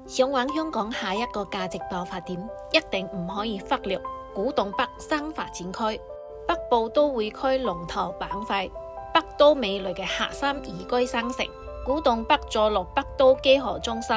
想往香港下一個價值爆發點，一定唔可以忽略古洞北新發展區。北部都會區龍頭板塊，北都美類嘅核心宜居新城。古洞北坐落北都機河中心，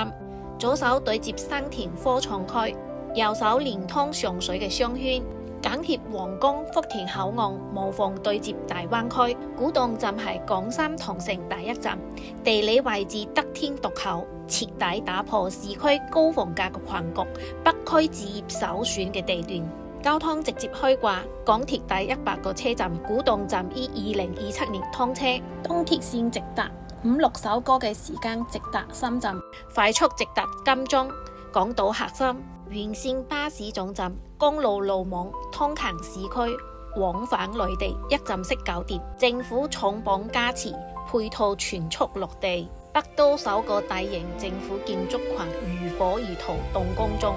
左手對接新田科創區，右手連通上水嘅商圈。緊貼皇崗福田口岸，無縫對接大灣區。古洞站係港深同城第一站，地理位置得天獨厚，徹底打破市區高房價嘅困局，北區置業首選嘅地段。交通直接開掛，港鐵第100個車站古洞站於2027年通車，東鐵線直達5-6首歌嘅時間直達深圳，快速直達金鐘。港島核心沿線巴士總站，公路路網通勤市區，往返內地一站式搞掂。政府重磅加持，配套全速落地。北都首個大型政府建築群如火如荼動工中，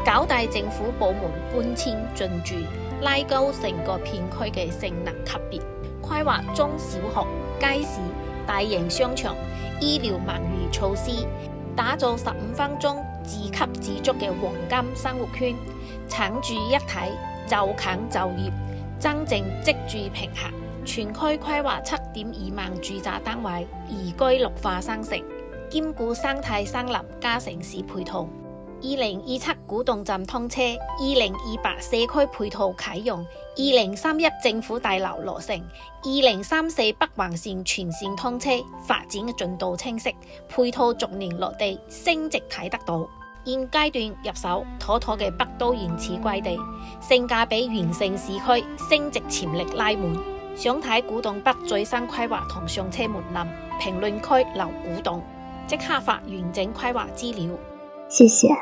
九大政府部門搬遷進駐，拉高成個片區嘅性能級別。規劃中小學、街市、大型商場、醫療文娛措施，打造15分鐘自給自足嘅黃金生活圈，產住一體，就近就業，真正職住平衡。全區規劃7.2萬住宅單位，宜居綠化新城，兼顧生態森林加城市配套。2027古洞站通車，2028社區配套啟用，2031政府大樓落成，2034北環線全線通車，發展嘅進度清晰，配套逐年落地，升值睇得到。現階段入手妥妥嘅北都原始歸地，性價比完勝市區，升值潛力拉滿。想睇古洞北最新規劃同上車門檻，評論區留古洞，即刻發完整規劃資料。謝謝。